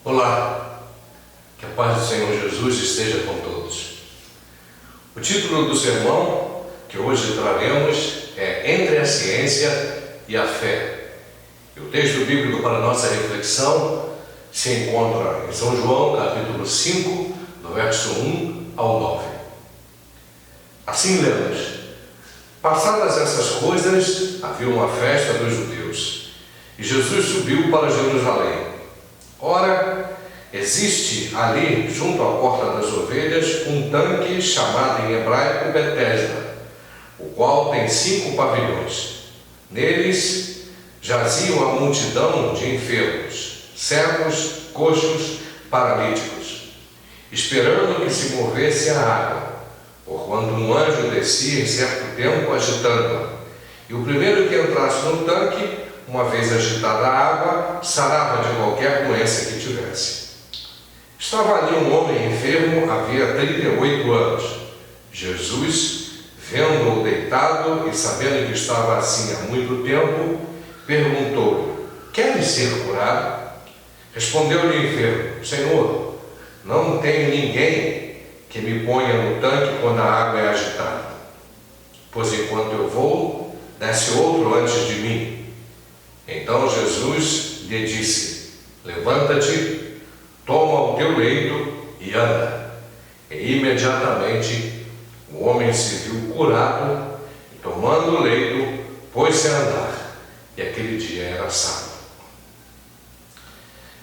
Olá, que a paz do Senhor Jesus esteja com todos. O título do sermão que hoje traremos é Entre a Ciência e a Fé. E o texto bíblico para nossa reflexão se encontra em São João, capítulo 5, do verso 1 ao 9. Assim lemos: Passadas essas coisas, havia uma festa dos judeus, e Jesus subiu para Jerusalém. Ora, existe ali, junto à porta das ovelhas, um tanque chamado em hebraico Betesda, o qual tem 5 pavilhões. Neles jaziam a multidão de enfermos, cegos, coxos, paralíticos, esperando que se movesse a água, porquanto um anjo descia em certo tempo agitando-a. E o primeiro que entrasse no tanque, uma vez agitada a água, sarava de qualquer doença que tivesse. Estava ali um homem enfermo, havia 38 anos. Jesus, vendo-o deitado e sabendo que estava assim há muito tempo, perguntou-lhe: Queres ser curado? Respondeu-lhe o enfermo: Senhor, não tenho ninguém que me ponha no tanque quando a água é agitada. Pois enquanto eu vou, desce outro antes de mim. Então Jesus lhe disse: Levanta-te, toma o teu leito e anda. E imediatamente o homem se viu curado, e tomando o leito, pôs-se a andar, e aquele dia era sábado.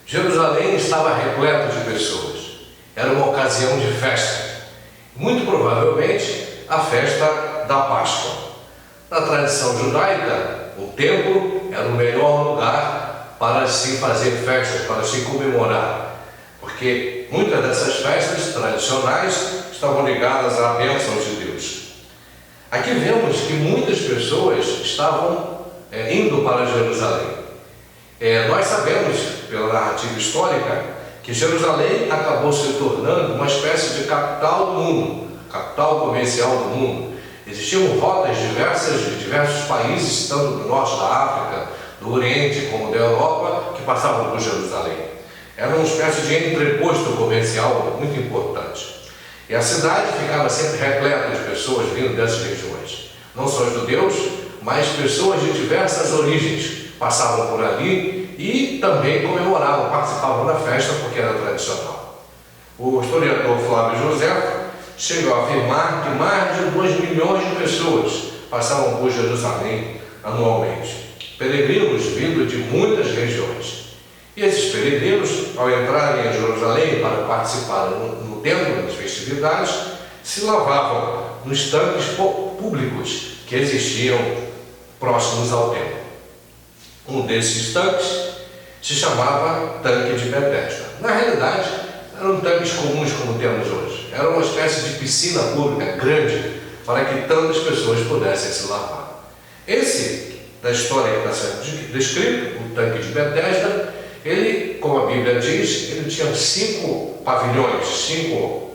Jerusalém estava repleto de pessoas. Era uma ocasião de festa, muito provavelmente a festa da Páscoa. Na tradição judaica, o templo era o melhor lugar para se fazer festas, para se comemorar, porque muitas dessas festas tradicionais estavam ligadas à bênção de Deus. Aqui vemos que muitas pessoas estavam indo para Jerusalém. Nós sabemos, pela narrativa histórica, que Jerusalém acabou se tornando uma espécie de capital do mundo, capital comercial do mundo. Existiam rotas diversas de diversos países, tanto do norte da África, do Oriente como da Europa, que passavam por Jerusalém. Era uma espécie de entreposto comercial muito importante. E a cidade ficava sempre repleta de pessoas vindo dessas regiões. Não só judeus, mas pessoas de diversas origens passavam por ali e também comemoravam, participavam da festa porque era tradicional. O historiador Flávio José chegou a afirmar que mais de 2 milhões de pessoas passavam por Jerusalém anualmente, peregrinos vindo de muitas regiões. E esses peregrinos, ao entrarem em Jerusalém para participar no templo, das festividades, se lavavam nos tanques públicos que existiam próximos ao templo. Um desses tanques se chamava Tanque de Betesda. Na realidade, eram tanques comuns como temos hoje. Era uma espécie de piscina pública grande para que tantas pessoas pudessem se lavar. Esse, da história que está sendo descrito, o Tanque de Betesda, ele, como a Bíblia diz, ele tinha 5 pavilhões, 5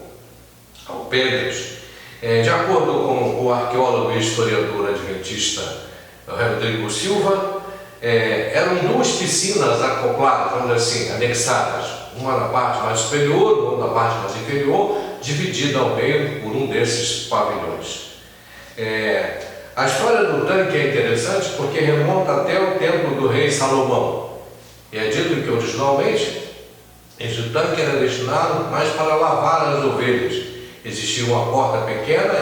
alpendres. De acordo com o arqueólogo e historiador adventista Rodrigo Silva, eram 2 piscinas acopladas, vamos dizer assim, anexadas, uma na parte mais superior, outra na parte mais inferior, dividida ao meio por um desses pavilhões. A história do tanque é interessante porque remonta até o tempo do rei Salomão. E é dito que originalmente esse tanque era destinado mais para lavar as ovelhas. Existia uma porta pequena,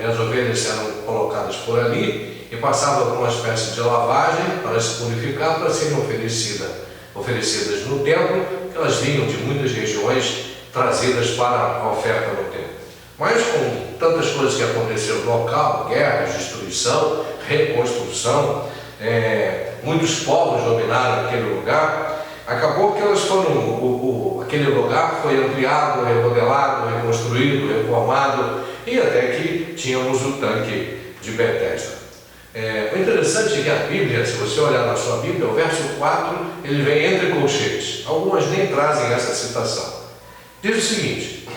as ovelhas eram colocadas por ali e passavam por uma espécie de lavagem para se purificar, para serem oferecidas no templo, que elas vinham de muitas regiões trazidas para a oferta no templo. Mas com tantas coisas que aconteceram no local, guerras, destruição, reconstrução, muitos povos dominaram aquele lugar, acabou que elas foram, aquele lugar foi ampliado, remodelado, reconstruído, reformado, e até que tínhamos o Tanque de Betesda. O interessante é que a Bíblia, se você olhar na sua Bíblia, o verso 4, ele vem entre colchetes. Algumas nem trazem essa citação. Diz o seguinte: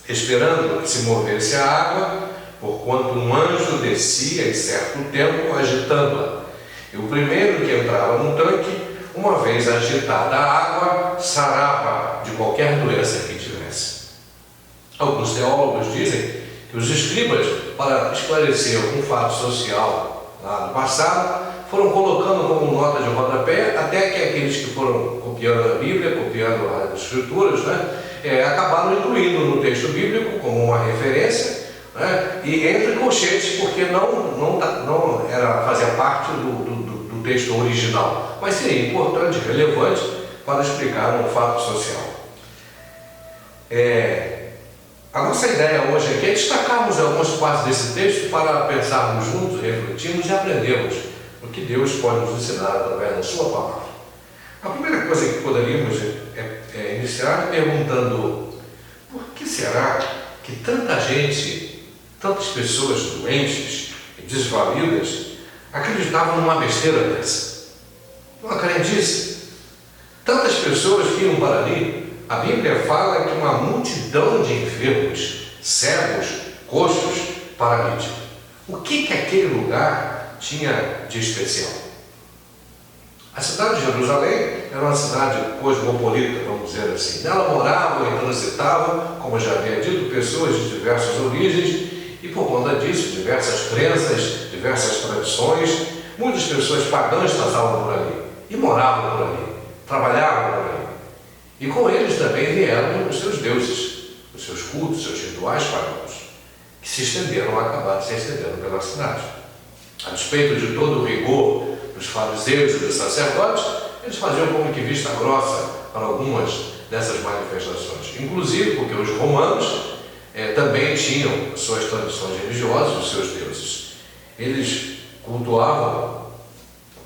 esperando que se movesse a água, porquanto um anjo descia em certo tempo agitando-a. E o primeiro que entrava no tanque, uma vez agitada a água, sarava de qualquer doença que tivesse. Alguns teólogos dizem que os escribas, para esclarecer algum fato social lá no passado, foram colocando como nota de rodapé, até que aqueles que foram copiando a Bíblia, copiando as Escrituras, acabaram incluindo no texto bíblico como uma referência, e entre colchetes, porque não fazia parte do texto original, mas seria importante, relevante, para explicar um fato social. A nossa ideia hoje aqui é destacarmos algumas partes desse texto para pensarmos juntos, refletirmos e aprendermos o que Deus pode nos ensinar através da sua palavra. A primeira coisa que poderíamos iniciar perguntando: por que será que tanta gente, tantas pessoas doentes e desvalidas acreditavam numa besteira dessa? Uma crendice. Tantas pessoas que iam para ali. A Bíblia fala que uma multidão de enfermos, cegos, coxos, paralíticos. O que aquele lugar tinha de especial? A cidade de Jerusalém era uma cidade cosmopolita, vamos dizer assim. Nela moravam e transitavam, como já havia dito, pessoas de diversas origens e, por conta disso, diversas crenças, diversas tradições. Muitas pessoas pagãs passavam por ali e moravam por ali, trabalhavam por ali. E com eles também vieram os seus deuses, os seus cultos, os seus rituais pagãos, que se estenderam, acabaram se estendendo pela cidade. A despeito de todo o rigor dos fariseus e dos sacerdotes, eles faziam como que vista grossa para algumas dessas manifestações. Inclusive porque os romanos também tinham suas tradições religiosas, os seus deuses. Eles cultuavam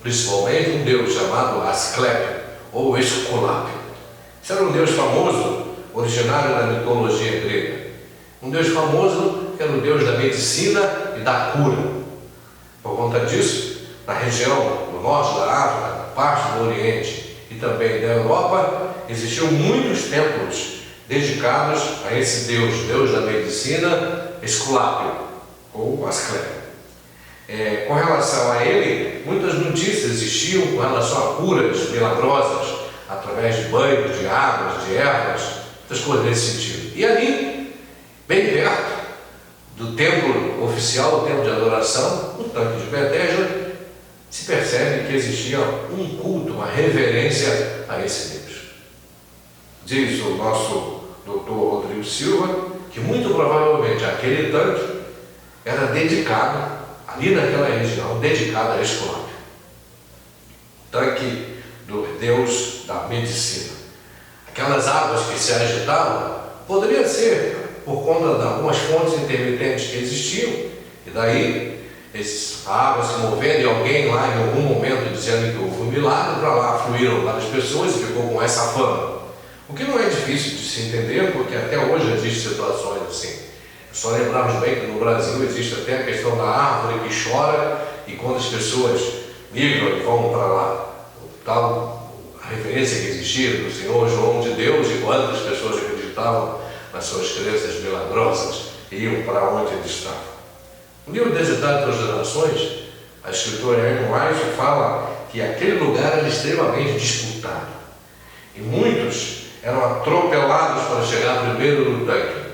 principalmente um deus chamado Asclépio, ou Esculápio. Esse era um deus famoso, originário da mitologia grega. Um deus famoso que era o deus da medicina e da cura. Por conta disso, na região do norte da África, parte do Oriente e também da Europa, existiam muitos templos dedicados a esse deus, deus da medicina, Esculápio, ou Asclépio. Com relação a ele, muitas notícias existiam com relação a curas milagrosas, através de banhos, de águas, de ervas, muitas coisas nesse sentido. E ali, bem perto do templo oficial, o templo de adoração, no tanque de Betesda, se percebe que existia um culto, uma reverência a esse Deus. Diz o nosso doutor Rodrigo Silva que muito provavelmente aquele tanque era dedicado, ali naquela região, dedicado a Esculápio. Tanque do Deus da medicina. Aquelas águas que se agitavam poderia ser por conta de algumas fontes intermitentes que existiam, e daí a água se movendo e alguém lá em algum momento dizendo que houve um milagre, para lá fluíram várias pessoas e ficou com essa fama. O que não é difícil de se entender, porque até hoje existem situações assim. Só lembrarmos bem que no Brasil existe até a questão da árvore que chora, e quando as pessoas migram e vão para lá, a referência que existia do Senhor João de Deus, e quantas pessoas acreditavam nas suas crenças milagrosas e iam para onde ele estava. No livro Desiderados das Gerações, a escritora Ellen White fala que aquele lugar era extremamente disputado e muitos eram atropelados para chegar primeiro no tanque,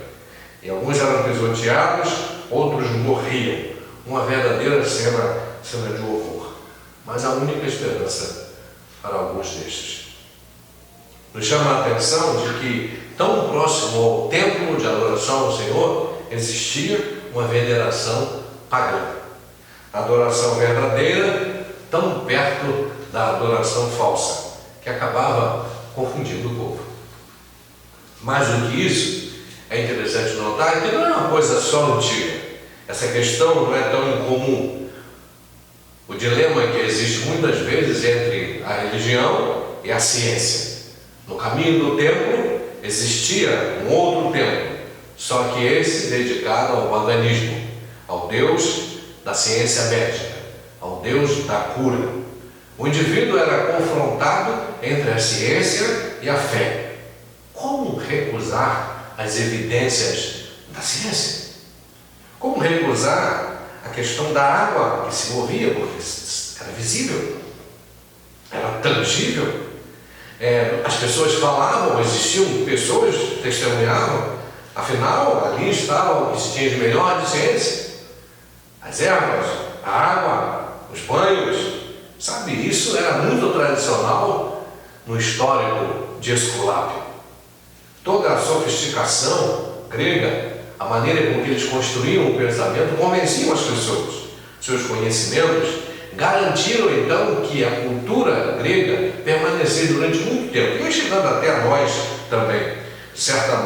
e alguns eram pisoteados, outros morriam. Uma verdadeira cena de horror, mas a única esperança para alguns destes. Nos chama a atenção de que, tão próximo ao templo de adoração ao Senhor, existia uma veneração pagã. A adoração verdadeira, tão perto da adoração falsa, que acabava confundindo o povo. Mais do que isso, é interessante notar que não é uma coisa só antiga. Essa questão não é tão incomum. O dilema que existe muitas vezes entre a religião e a ciência. No caminho do templo existia um outro templo, só que esse dedicado ao paganismo, ao Deus da ciência médica, ao Deus da cura. O indivíduo era confrontado entre a ciência e a fé. Como recusar as evidências da ciência? Como recusar a questão da água que se movia, porque era visível? Era tangível. As pessoas falavam, existiam pessoas que testemunhavam, afinal, ali estava o que se tinha de melhor de ciência. As ervas, a água, os banhos, sabe, isso era muito tradicional no histórico de Esculápio. Toda a sofisticação grega, a maneira com que eles construíam o pensamento, convenciam as pessoas. Seus conhecimentos garantiram então que a cultura grega permanecesse durante muito tempo, e chegando até a nós também. De certa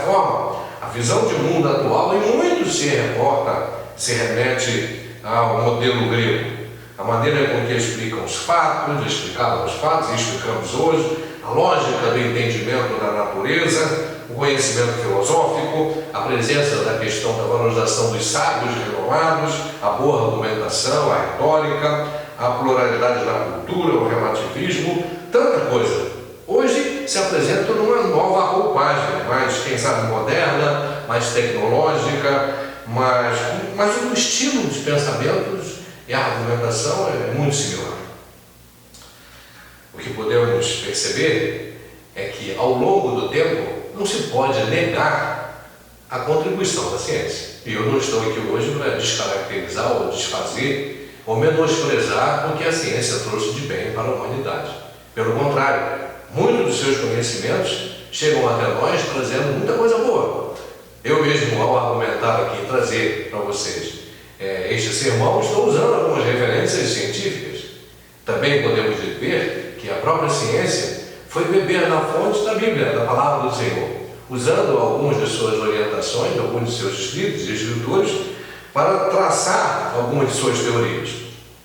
forma, a visão de mundo atual em muito se remete ao modelo grego. A maneira com que explicavam os fatos, e explicamos hoje, a lógica do entendimento da natureza, o conhecimento filosófico, a presença da questão da valorização dos sábios renomados, a boa argumentação, a retórica, a pluralidade da cultura, o relativismo, tanta coisa. Hoje se apresenta numa nova roupagem, mais, quem sabe, moderna, mais tecnológica, mas o estilo dos pensamentos e a argumentação é muito similar. O que podemos perceber é que, ao longo do tempo, não se pode negar a contribuição da ciência. E eu não estou aqui hoje para descaracterizar ou desfazer ou menosprezar o que a ciência trouxe de bem para a humanidade. Pelo contrário, muitos dos seus conhecimentos chegam até nós trazendo muita coisa boa. Eu mesmo, ao argumentar aqui e trazer para vocês este sermão, estou usando algumas referências científicas. Também podemos ver que a própria ciência foi beber na fonte da Bíblia, da Palavra do Senhor, usando algumas de suas orientações, alguns de seus escritos e escritores, para traçar algumas de suas teorias.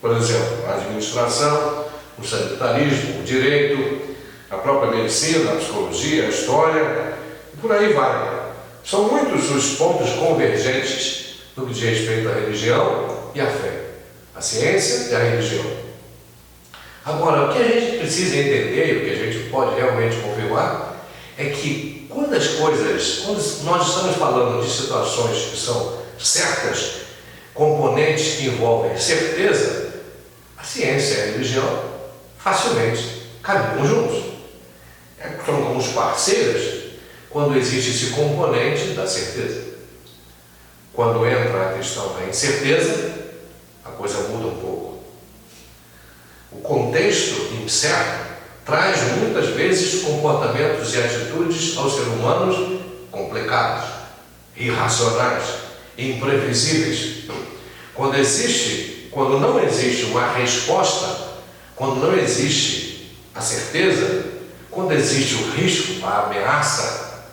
Por exemplo, a administração, o sanitarismo, o direito, a própria medicina, a psicologia, a história, e por aí vai. São muitos os pontos convergentes no que diz respeito à religião e à fé, a ciência e a religião. Agora, o que a gente precisa entender, e o que a gente pode realmente confirmar, é que quando nós estamos falando de situações que são certas, componentes que envolvem certeza, a ciência e a religião facilmente caminham juntos. São como os parceiros quando existe esse componente da certeza. Quando entra a questão da incerteza, a coisa muda um pouco. O contexto incerto traz muitas vezes comportamentos e atitudes aos seres humanos complicados, irracionais, imprevisíveis. Quando não existe uma resposta, quando não existe a certeza, quando existe o risco, a ameaça,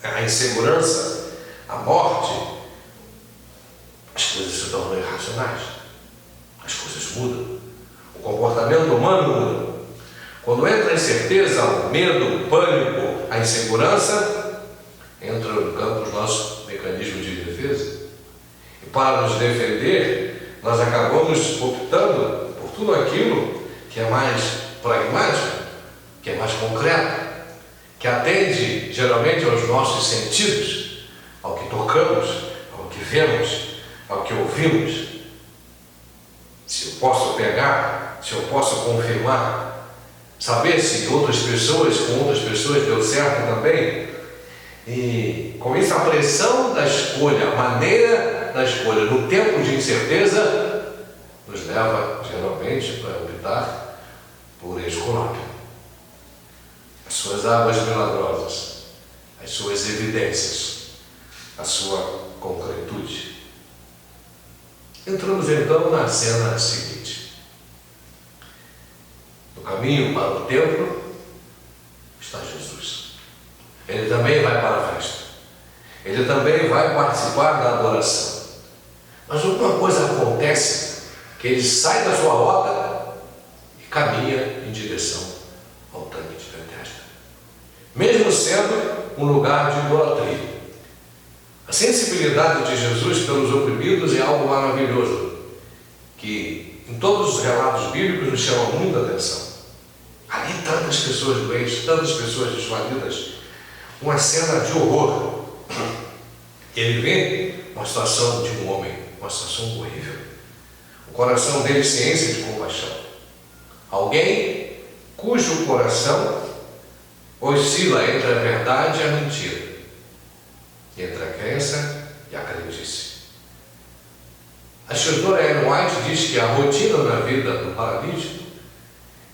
a insegurança, a morte, as coisas se tornam irracionais, as coisas mudam, o comportamento humano muda. Quando entra a incerteza, o medo, o pânico, a insegurança, entra no campo os nossos mecanismos de defesa. E para nos defender, nós acabamos optando por tudo aquilo que é mais pragmático, que é mais concreto, que atende geralmente aos nossos sentidos, ao que tocamos, ao que vemos, ao que ouvimos. Se eu posso pegar, se eu posso confirmar, saber se com outras pessoas deu certo também, e com isso a pressão da escolha, a maneira da escolha no tempo de incerteza nos leva geralmente para optar por Esculápio. As suas águas milagrosas, as suas evidências, a sua concretude. Entramos então na cena seguinte. No caminho para o templo está Jesus. Ele também vai para a festa. Ele também vai participar da adoração. Mas alguma coisa acontece que ele sai da sua rota e caminha em direção ao tanque de Betesda, mesmo sendo um lugar de idolatria. A sensibilidade de Jesus pelos oprimidos é algo maravilhoso, que em todos os relatos bíblicos nos chama muita atenção. Ali tantas pessoas doentes, tantas pessoas desvalidas, uma cena de horror. Ele vê uma situação de um homem, uma situação horrível. O coração dele se enche de compaixão. Alguém cujo coração oscila entre a verdade e a mentira, entre a crença e a crendice. A escritora Ellen White diz que a rotina na vida do paralítico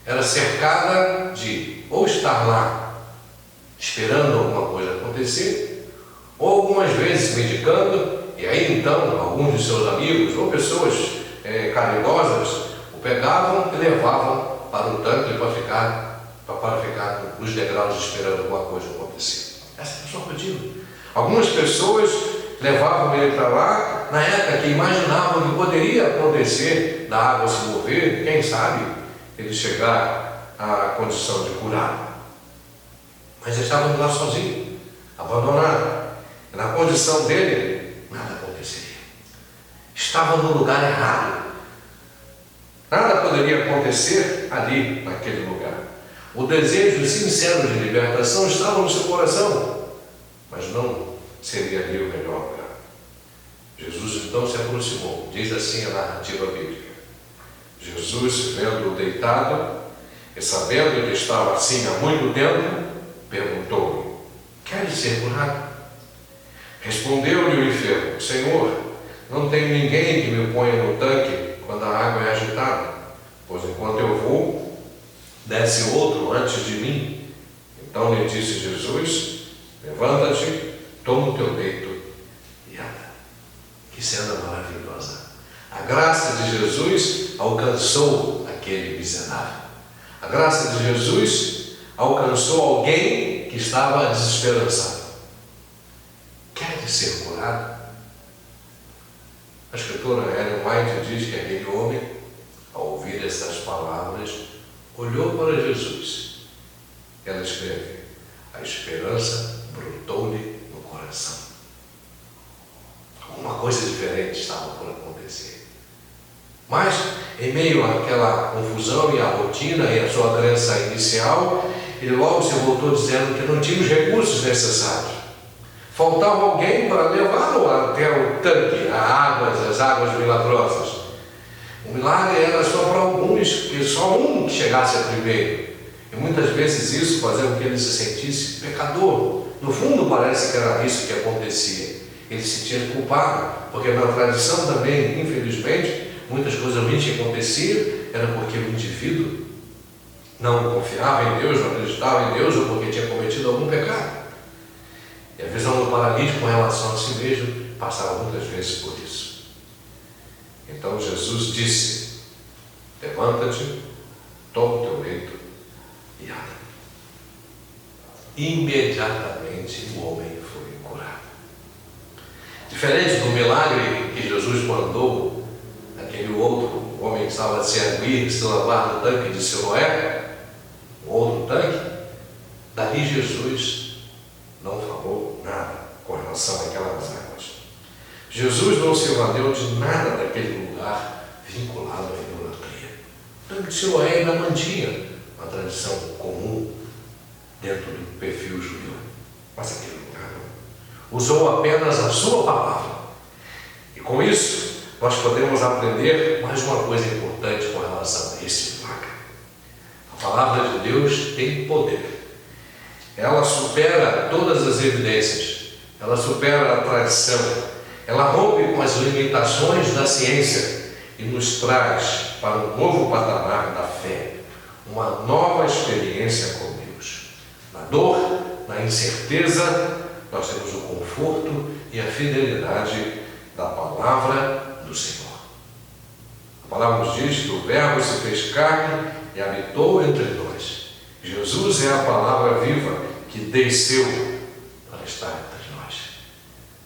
era cercada de ou estar lá esperando alguma coisa acontecer, ou algumas vezes medicando, e aí então alguns de seus amigos ou pessoas caridosas o pegavam e levavam para o tanque para ficar nos degraus esperando alguma coisa acontecer. Essa é a sua rotina. Algumas pessoas levavam ele para lá na época que imaginavam que poderia acontecer da água se mover, quem sabe ele chegar à condição de curar. Mas ele estava lá sozinho, abandonado. E na condição dele, nada aconteceria. Estava no lugar errado. Nada poderia acontecer ali, naquele lugar. O desejo sincero de libertação estava no seu coração, mas não seria ali o melhor lugar. Jesus então se aproximou, diz assim a narrativa bíblica. Jesus, vendo-o deitado e sabendo que estava assim há muito tempo, perguntou-lhe: queres ser curado? Respondeu-lhe o enfermo: Senhor, não tenho ninguém que me ponha no tanque quando a água é agitada, pois enquanto eu vou, desce outro antes de mim. Então lhe disse Jesus: levanta-te, toma o teu leito e anda. Que cena maravilhosa! A graça de Jesus alcançou aquele miserável. A graça de Jesus alcançou alguém que estava desesperançado. Quer ser curado? A escritora Ellen White diz que aquele homem, ao ouvir essas palavras, olhou para Jesus. Ela escreve: a esperança brotou-lhe no coração. Alguma coisa diferente estava por acontecer. Mas, em meio àquela confusão e à rotina e à sua crença inicial, ele logo se voltou dizendo que não tinha os recursos necessários. Faltava alguém para levá-lo até o tanque, as águas milagrosas. O milagre era só para alguns, porque só um que chegasse primeiro. E muitas vezes isso fazia com que ele se sentisse pecador. No fundo parece que era isso que acontecia. Ele se sentia culpado, porque na tradição também, infelizmente, muitas coisas ruins que aconteciam era porque o indivíduo não confiava em Deus, não acreditava em Deus, ou porque tinha cometido algum pecado. E a visão do paralítico com relação a si mesmo passava muitas vezes por isso. Então Jesus disse: levanta-te, toma o teu leito e anda. Imediatamente o homem foi curado. Diferente do milagre que Jesus mandou aquele outro homem que estava a se erguer, se lavar no tanque de Siloé, o outro tanque, dali Jesus não falou nada com relação àquelas águas. Jesus não se valeu de nada daquele lugar vinculado à idolatria. O tanque de Siloé ainda mantinha uma tradição comum dentro do perfil judeu, mas aquele lugar não. Usou apenas a sua palavra. E com isso, nós podemos aprender mais uma coisa importante com relação a esse milagre. A palavra de Deus tem poder. Ela supera todas as evidências. Ela supera a tradição. Ela rompe com as limitações da ciência e nos traz para um novo patamar da fé, uma nova experiência com Deus. Na dor, na incerteza, nós temos o conforto e a fidelidade da palavra do Senhor. A palavra nos diz que o Verbo se fez carne e habitou entre nós. Jesus é a palavra viva que desceu para estar entre nós.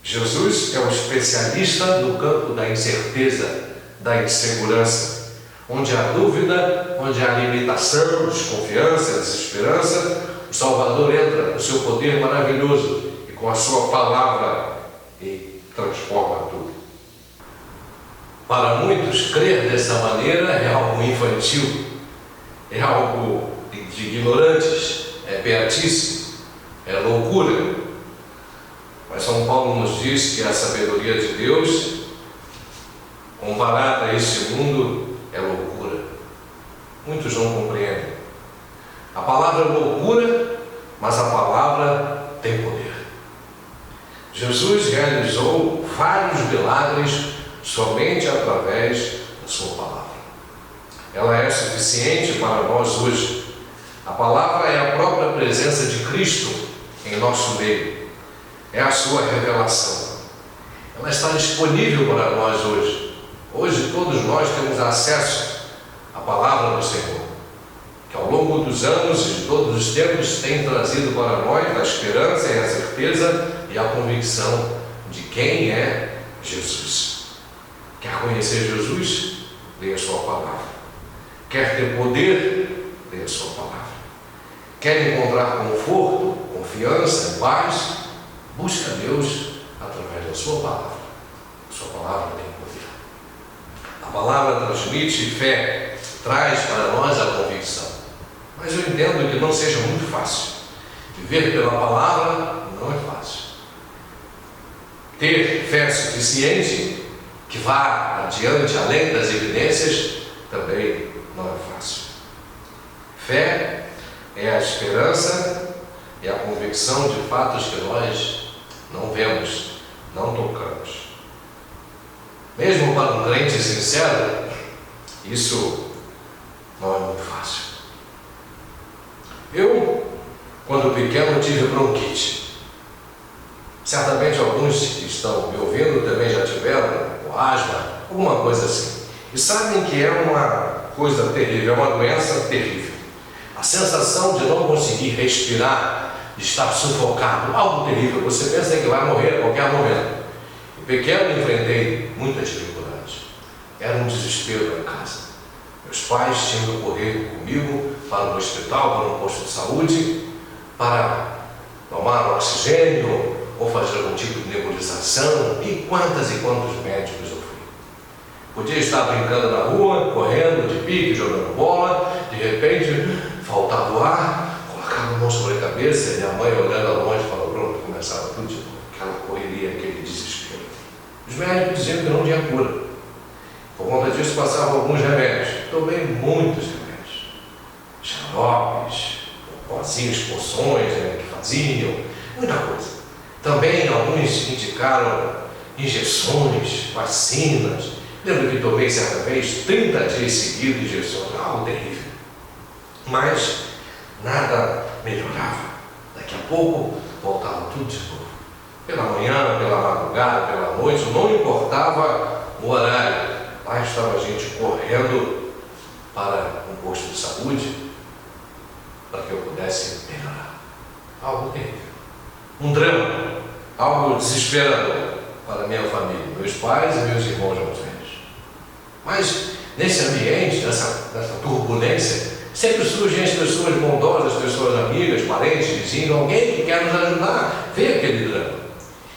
Jesus é o especialista no campo da incerteza, da insegurança, onde há dúvida, onde há limitação, desconfiança, desesperança. O Salvador entra com o seu poder maravilhoso e com a sua palavra e transforma tudo. Para muitos, crer dessa maneira é algo infantil, é algo de ignorantes, é beatice, é loucura. Mas São Paulo nos diz que a sabedoria de Deus, comparada a este mundo, é loucura. Muitos não compreendem. A palavra é loucura, mas a palavra tem poder. Jesus realizou vários milagres somente através da sua palavra. Ela é suficiente para nós hoje. A palavra é a própria presença de Cristo em nosso meio. É a sua revelação. Ela está disponível para nós hoje. Hoje todos nós temos acesso à palavra do Senhor, que ao longo dos anos e de todos os tempos tem trazido para nós a esperança e a certeza e a convicção de quem é Jesus. Quer conhecer Jesus? Leia a sua palavra. Quer ter poder? Leia a sua palavra. Quer encontrar conforto, confiança, paz? Busca Deus através da sua palavra. A sua palavra tem poder. A palavra transmite fé, traz para nós a convicção. Mas eu entendo que não seja muito fácil. Viver pela palavra não é fácil. Ter fé suficiente que vá adiante, além das evidências, também não é fácil. Fé é a esperança e a convicção de fatos que nós não vemos, não tocamos. Mesmo para um crente sincero, isso não é muito fácil. Eu, quando pequeno, tive bronquite. Certamente alguns que estão me ouvindo também já tiveram, ou asma, alguma coisa assim. E sabem que é uma coisa terrível, é uma doença terrível. A sensação de não conseguir respirar, de estar sufocado, algo terrível. Você pensa que vai morrer a qualquer momento. E pequeno enfrentei muitas dificuldades. Era um desespero em casa. Meus pais tinham que correr comigo para o hospital, para um posto de saúde, para tomar oxigênio ou fazer algum tipo de nebulização. E quantos médicos eu fui. Podia estar brincando na rua, correndo de pique, jogando bola, de repente faltava o ar, colocava a mão sobre a cabeça e minha mãe olhando ao longe falou, pronto, começava tudo de novo, aquela correria, aquele desespero. Os médicos diziam que não tinha cura. Por conta disso passavam alguns remédios. Tomei muitos remédios. Xaropes, pozinhos, poções que faziam, muita coisa. Também alguns indicaram injeções, vacinas. Lembro que tomei certa vez 30 dias seguidos de injeções, algo terrível. Mas nada melhorava. Daqui a pouco voltava tudo de novo. Pela manhã, pela madrugada, pela noite, não importava o horário. Lá estava a gente correndo para um posto de saúde para que eu pudesse melhorar. Algo terrível. Um drama, algo desesperador para minha família, meus pais e meus irmãos mais velhos. Mas nesse ambiente, nessa turbulência, sempre surgem as pessoas bondosas, as pessoas amigas, parentes, vizinhos, alguém que quer nos ajudar, vê aquele drama.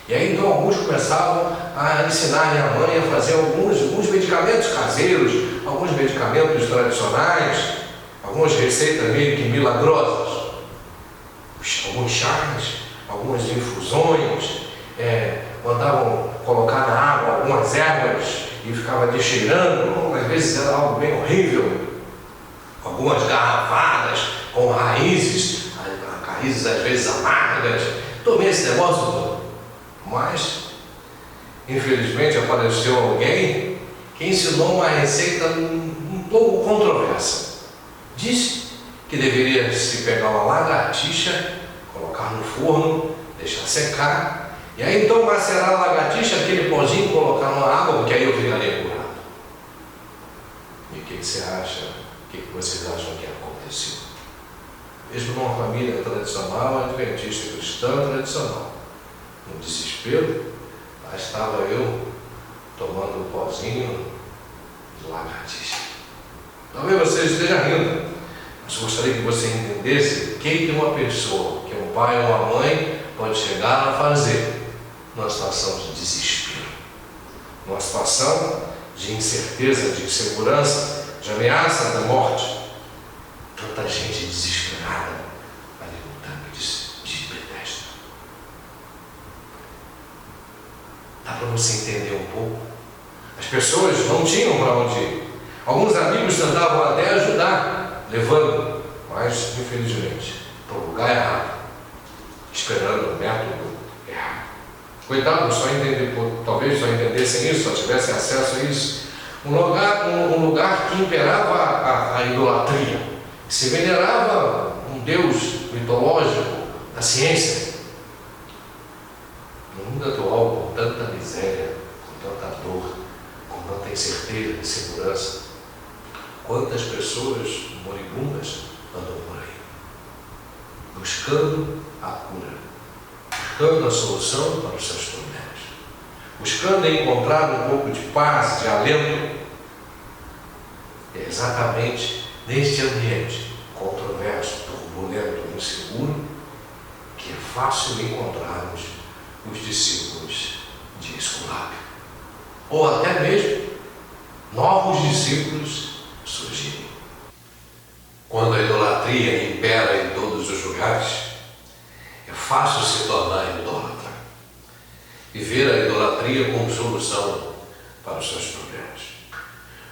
E aí então alguns começavam a ensinar minha mãe a fazer alguns medicamentos caseiros, alguns medicamentos tradicionais, algumas receitas meio que milagrosas, alguns chás, algumas infusões, mandavam colocar na água algumas ervas e ficava ali cheirando, às vezes era algo bem horrível. Algumas garrafadas com raízes às vezes amargas. Tomei esse negócio todo. Mas, infelizmente, apareceu alguém que ensinou uma receita um pouco controversa. Disse que deveria se pegar uma lagartixa, colocar no forno, deixar secar, e aí então macerar a lagartixa, aquele pozinho, colocar numa água, porque aí eu ficaria curado. E o que você acha? O que vocês acham que aconteceu? Mesmo numa família tradicional, adventista cristã tradicional, no desespero, lá estava eu tomando um pozinho de lagartixa. Talvez você esteja rindo, mas gostaria que você entendesse o que uma pessoa, que um pai ou uma mãe pode chegar a fazer numa situação de desespero, numa situação de incerteza, de insegurança, de ameaça da morte. Tanta gente desesperada ali no tanque de Bethesda. Dá para você entender um pouco? As pessoas não tinham para onde ir. Alguns amigos tentavam até ajudar, levando, mas mas, infelizmente, para o lugar errado, esperando o método errado. Coitado, talvez só entendessem isso, só tivessem acesso a isso. Um lugar que imperava a idolatria, que se venerava um Deus mitológico da ciência. No mundo atual, com tanta miséria, com tanta dor, com tanta incerteza e insegurança, quantas pessoas moribundas andam por aí, buscando a cura, buscando a solução para os seus problemas, buscando encontrar um pouco de paz, de alento. É exatamente neste ambiente controverso, turbulento, inseguro, que é fácil encontrarmos os discípulos de Esculápio, ou até mesmo novos discípulos surgirem. Quando a idolatria impera em todos os lugares, é fácil se tornar idólatra e ver a idolatria como solução para os seus problemas.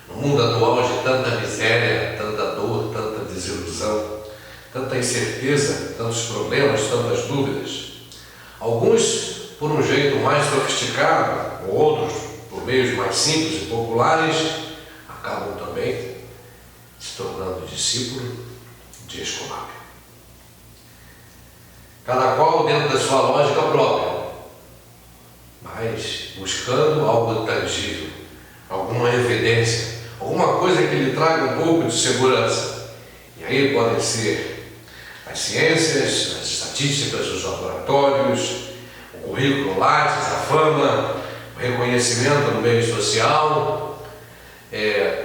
No mundo atual de tanta miséria, tanta dor, tanta desilusão, tanta incerteza, tantos problemas, tantas dúvidas, alguns por um jeito mais sofisticado, ou outros por meios mais simples e populares, acabam também se tornando discípulo de Esculápio. Cada qual dentro da sua lógica própria, mas buscando algo tangível, alguma evidência, alguma coisa que lhe traga um pouco de segurança. E aí podem ser as ciências, as estatísticas, os laboratórios, o currículo Lattes, a fama, o reconhecimento no meio social,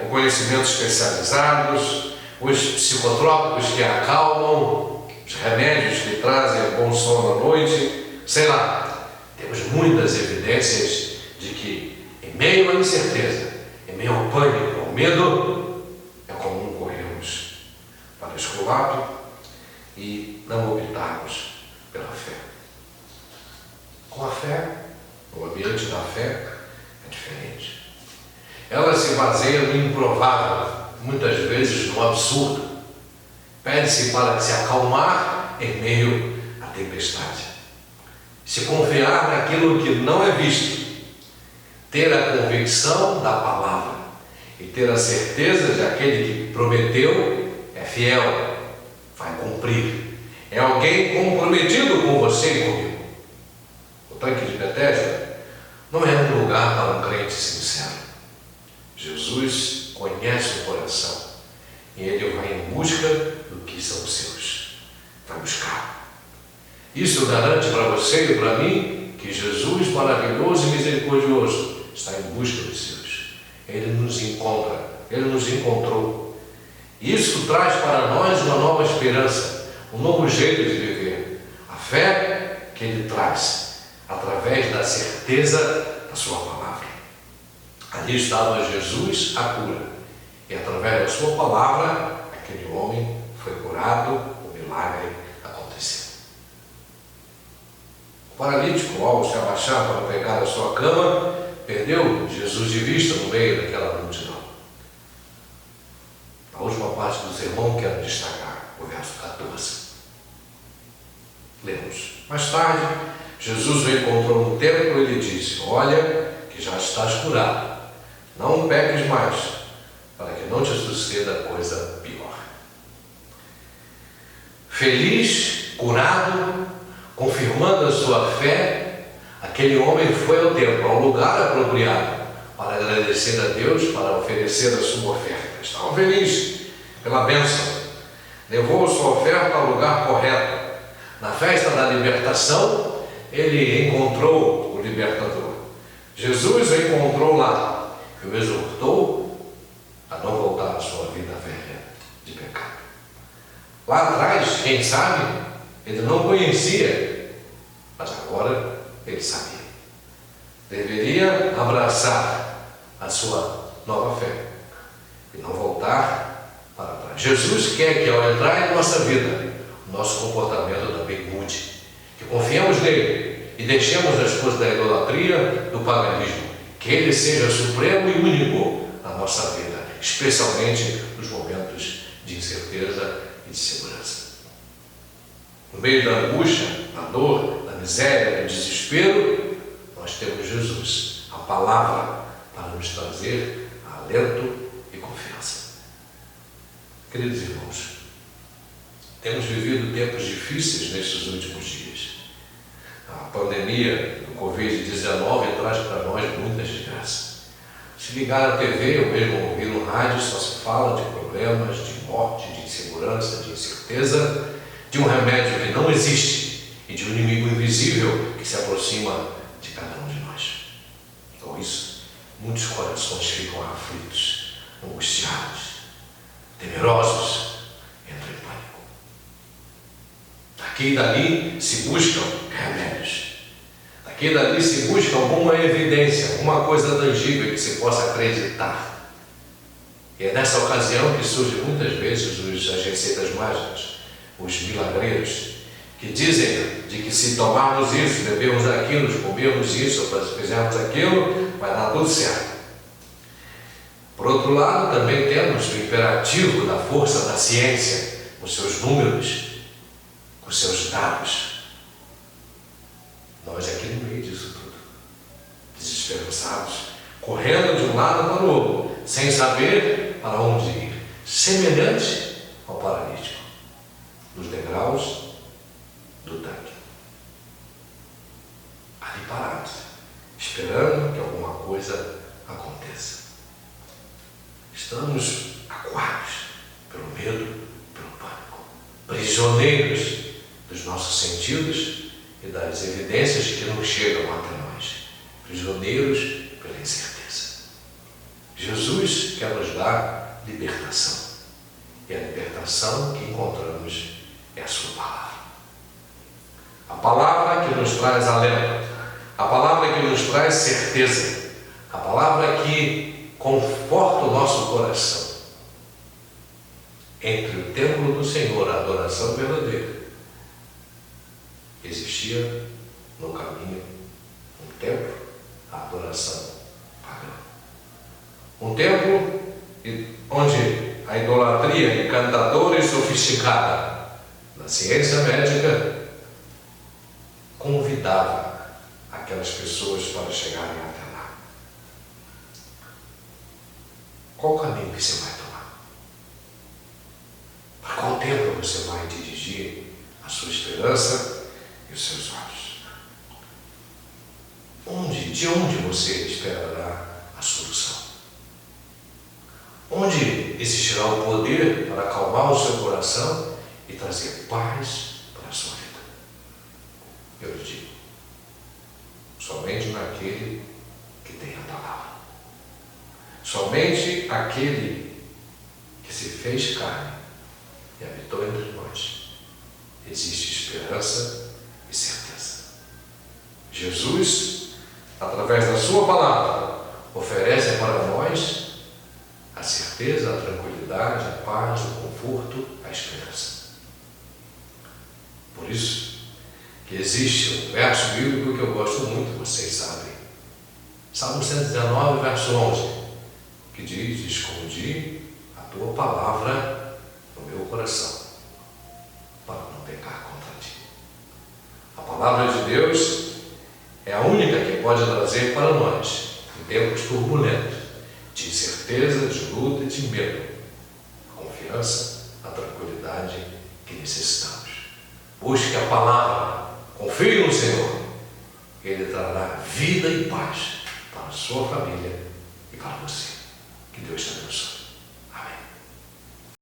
o conhecimento especializados, os psicotrópicos que acalmam, os remédios que trazem bom sono à noite, sei lá. Temos muitas evidências de que, em meio à incerteza, em meio ao pânico, ao medo, é comum corrermos para Esculápio e não optarmos pela fé. Com a fé, o ambiente da fé é diferente. Ela se baseia no improvável, muitas vezes no absurdo. Pede-se para se acalmar em meio à tempestade. Se confiar naquilo que não é visto, ter a convicção da palavra e ter a certeza de aquele que prometeu é fiel, vai cumprir. É alguém comprometido com você e comigo. O tanque de Betesda não é um lugar para um crente sincero. Jesus conhece o coração e ele vai em busca do que são seus. Vai buscar. Isso garante para você e para mim que Jesus, maravilhoso e misericordioso, está em busca dos seus. Ele nos encontra, ele nos encontrou. Isso traz para nós uma nova esperança, um novo jeito de viver. A fé que ele traz, através da certeza da sua palavra. Ali estava Jesus, a cura. E através da sua palavra, aquele homem foi curado, o milagre aconteceu. O paralítico, ao se abaixar para pegar a sua cama, perdeu Jesus de vista no meio daquela multidão. A última parte do sermão quero destacar, o verso 14. Lemos. Mais tarde, Jesus o encontrou no templo e lhe disse: olha, que já estás curado. Não peques mais, para que não te suceda coisa pior. Feliz, curado, confirmando a sua fé, aquele homem foi ao templo, ao lugar apropriado, para agradecer a Deus, para oferecer a sua oferta. Estava feliz pela bênção. Levou a sua oferta ao lugar correto. Na festa da libertação, ele encontrou o libertador. Jesus o encontrou lá e o exortou a não voltar à sua vida velha de pecado. Lá atrás, quem sabe, ele não conhecia, mas agora ele sabia. Deveria abraçar a sua nova fé e não voltar para trás. Jesus quer que ao entrar em nossa vida, o nosso comportamento também mude, que confiemos nele e deixemos as coisas da idolatria, do paganismo, que ele seja supremo e único na nossa vida, especialmente nos momentos de incerteza e de segurança. No meio da angústia, da dor, da miséria, do desespero, nós temos Jesus, a palavra, para nos trazer alento e confiança. Queridos irmãos, temos vivido tempos difíceis nestes últimos dias. A pandemia do Covid-19 traz para nós muitas desgraças. Se ligar à TV ou mesmo ouvir no rádio, só se fala de problemas, de morte, de insegurança, de incerteza, de um remédio que não existe e de um inimigo invisível que se aproxima de cada um de nós. Com isso, muitos corações ficam aflitos, angustiados, temerosos, entram em pânico. Daqui e dali se buscam remédios. Daqui e dali se busca alguma evidência, alguma coisa tangível que se possa acreditar. E é nessa ocasião que surgem muitas vezes as receitas mágicas, os milagreiros, que dizem de que se tomarmos isso, bebermos aquilo, comermos isso, ou fizermos aquilo, vai dar tudo certo. Por outro lado, também temos o imperativo da força da ciência, com seus números, com seus dados. Nós aqui no meio disso tudo, desesperançados, correndo de um lado para o outro, sem saber para onde ir, semelhante ao paralítico, nos degraus do tanque, ali parados, esperando que alguma coisa aconteça. Estamos acuados pelo medo, pelo pânico, prisioneiros dos nossos sentidos e das evidências que não chegam até nós, prisioneiros pela incerteza. Jesus quer nos dar libertação, e a libertação que encontramos é a sua palavra. A palavra que nos traz alento, a palavra que nos traz certeza, a palavra que conforta o nosso coração. Entre o templo do Senhor, a adoração verdadeira, existia no caminho um templo, a adoração pagã. Um templo onde a idolatria encantadora e sofisticada da ciência médica convidava aquelas pessoas para chegarem até lá. Qual o caminho que você vai tomar? Para qual templo você vai dirigir a sua esperança e os seus olhos? De onde você esperará a solução? Onde existirá o poder para acalmar o seu coração e trazer paz para a sua vida? Eu lhe digo, somente naquele que tem a palavra. Somente aquele que se fez carne e habitou entre nós, existe esperança e certeza. Jesus, através da sua palavra, oferece para nós a certeza, a tranquilidade, a paz, o conforto, a esperança. Por isso que existe um verso bíblico que eu gosto muito, vocês sabem. Salmo 119, verso 11, que diz: escondi a tua palavra no meu coração, para não pecar contra ti. A palavra de Deus é a única que pode trazer para nós, em tempos turbulentos, de incerteza, de luta e de medo, a confiança, a tranquilidade que necessitamos. Busque a palavra, confie no Senhor, Ele trará vida e paz para a sua família e para você.